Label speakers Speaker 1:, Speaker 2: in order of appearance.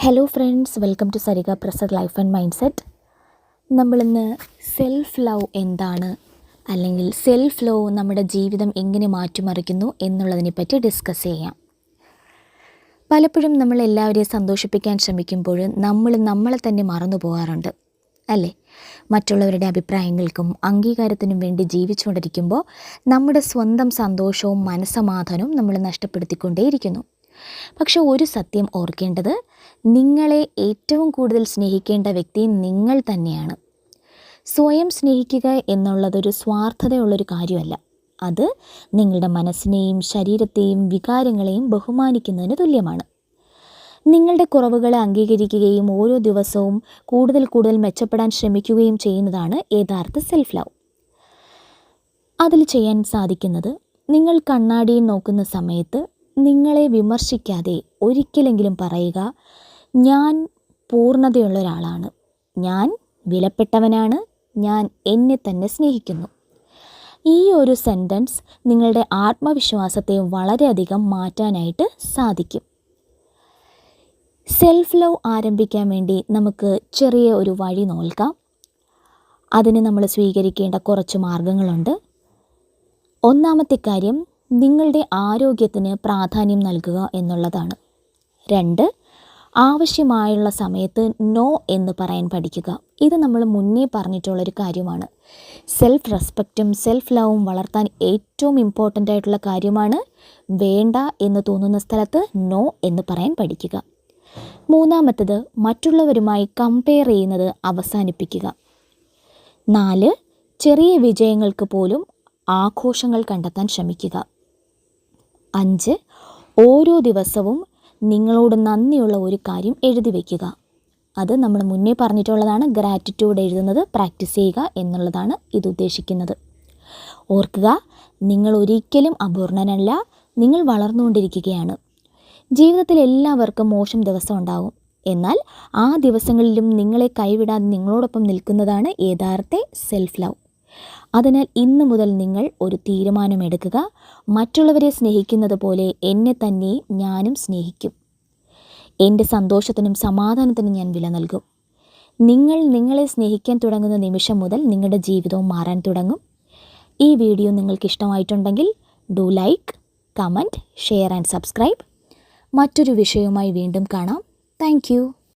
Speaker 1: Hello friends, welcome to Sarika Prasad life and mind set. നമ്മളിന്ന് self love എന്താണ്, അല്ലെങ്കിൽ self love നമ്മുടെ ജീവിതം എങ്ങനെ മാറ്റിമറിക്കുന്നു എന്നുള്ളതിനെപ്പറ്റി ഡിസ്കസ് ചെയ്യാം. പലപ്പോഴും നമ്മൾ എല്ലാവരെയും സന്തോഷിപ്പിക്കാൻ ശ്രമിക്കുമ്പോൾ നമ്മളെ തന്നെ മറന്നു പോകാറുണ്ട് അല്ലേ? മറ്റുള്ളവരുടെ അഭിപ്രായങ്ങൾക്കും അംഗീകാരത്തിനും വേണ്ടി ജീവിച്ചുകൊണ്ടിരിക്കുമ്പോൾ നമ്മുടെ സ്വന്തം സന്തോഷവും മനസ്സമാധാനവും നമ്മൾ നഷ്ടപ്പെടുത്തിക്കൊണ്ടേയിരിക്കുന്നു. പക്ഷെ ഒരു സത്യം ഓർക്കേണ്ടത്, നിങ്ങളെ ഏറ്റവും കൂടുതൽ സ്നേഹിക്കേണ്ട വ്യക്തി നിങ്ങൾ തന്നെയാണ്. സ്വയം സ്നേഹിക്കുക എന്നുള്ളതൊരു സ്വാർത്ഥതയുള്ളൊരു കാര്യമല്ല. അത് നിങ്ങളുടെ മനസ്സിനെയും ശരീരത്തെയും വികാരങ്ങളെയും ബഹുമാനിക്കുന്നതിന് തുല്യമാണ്. നിങ്ങളുടെ കുറവുകളെ അംഗീകരിക്കുകയും ഓരോ ദിവസവും കൂടുതൽ മെച്ചപ്പെടാൻ ശ്രമിക്കുകയും ചെയ്യുന്നതാണ് യഥാർത്ഥ സെൽഫ് ലവ്. അതിൽ ചെയ്യാൻ സാധിക്കുന്നത്, നിങ്ങൾ കണ്ണാടിയിൽ നോക്കുന്ന സമയത്ത് നിങ്ങളെ വിമർശിക്കാതെ ഒരിക്കലെങ്കിലും പറയുക, ഞാൻ പൂർണ്ണതയുള്ള ഒരാളാണ്, ഞാൻ വിലപ്പെട്ടവനാണ്, ഞാൻ എന്നെ തന്നെ സ്നേഹിക്കുന്നു. ഈ ഒരു സെൻറ്റൻസ് നിങ്ങളുടെ ആത്മവിശ്വാസത്തെ വളരെയധികം മാറ്റാനായിട്ട് സാധിക്കും. സെൽഫ് ലവ് ആരംഭിക്കാൻ വേണ്ടി നമുക്ക് ചെറിയ ഒരു വഴി നോക്കാം. അതിന് നമ്മൾ സ്വീകരിക്കേണ്ട കുറച്ച് മാർഗങ്ങളുണ്ട്. ഒന്നാമത്തെ കാര്യം, നിങ്ങളുടെ ആരോഗ്യത്തിന് പ്രാധാന്യം നൽകുക എന്നുള്ളതാണ്. 2, ആവശ്യമായുള്ള സമയത്ത് നോ എന്ന് പറയാൻ പഠിക്കുക. ഇത് നമ്മൾ മുന്നേ പറഞ്ഞിട്ടുള്ളൊരു കാര്യമാണ്. സെൽഫ് റെസ്പെക്റ്റും സെൽഫ് ലവും വളർത്താൻ ഏറ്റവും ഇമ്പോർട്ടൻ്റ് ആയിട്ടുള്ള കാര്യമാണ് വേണ്ട എന്ന് തോന്നുന്ന സ്ഥലത്ത് നോ എന്ന് പറയാൻ പഠിക്കുക. 3, മറ്റുള്ളവരുമായി കമ്പയർ ചെയ്യുന്നത് അവസാനിപ്പിക്കുക. 4, ചെറിയ വിജയങ്ങൾക്ക് പോലും ആഘോഷങ്ങൾ കണ്ടെത്താൻ ശ്രമിക്കുക. 5, ഓരോ ദിവസവും നിങ്ങളോട് നന്ദിയുള്ള ഒരു കാര്യം എഴുതി വയ്ക്കുക. അത് നമ്മൾ മുന്നേ പറഞ്ഞിട്ടുള്ളതാണ്. ഗ്രാറ്റിറ്റ്യൂഡ് എഴുതുന്നത് പ്രാക്ടീസ് ചെയ്യുക എന്നുള്ളതാണ് ഇത് ഉദ്ദേശിക്കുന്നത്. ഓർക്കുക, നിങ്ങൾ ഒരിക്കലും അപൂർണനല്ല, നിങ്ങൾ വളർന്നുകൊണ്ടിരിക്കുകയാണ്. ജീവിതത്തിൽ എല്ലാവർക്കും മോശം ദിവസം ഉണ്ടാകും. എന്നാൽ ആ ദിവസങ്ങളിലും നിങ്ങളെ കൈവിടാതെ നിങ്ങളോടൊപ്പം നിൽക്കുന്നതാണ് യഥാർത്ഥ സെൽഫ് ലവ്. അതിനാൽ ഇന്ന് മുതൽ നിങ്ങൾ ഒരു തീരുമാനമെടുക്കുക, മറ്റുള്ളവരെ സ്നേഹിക്കുന്നത് പോലെ എന്നെ തന്നെ ഞാനും സ്നേഹിക്കും. എൻ്റെ സന്തോഷത്തിനും സമാധാനത്തിനും ഞാൻ വില നൽകും. നിങ്ങൾ നിങ്ങളെ സ്നേഹിക്കാൻ തുടങ്ങുന്ന നിമിഷം മുതൽ നിങ്ങളുടെ ജീവിതവും മാറാൻ തുടങ്ങും. ഈ വീഡിയോ നിങ്ങൾക്ക് ഇഷ്ടമായിട്ടുണ്ടെങ്കിൽ do like, comment, share and subscribe. മറ്റൊരു വിഷയവുമായി വീണ്ടും കാണാം. താങ്ക്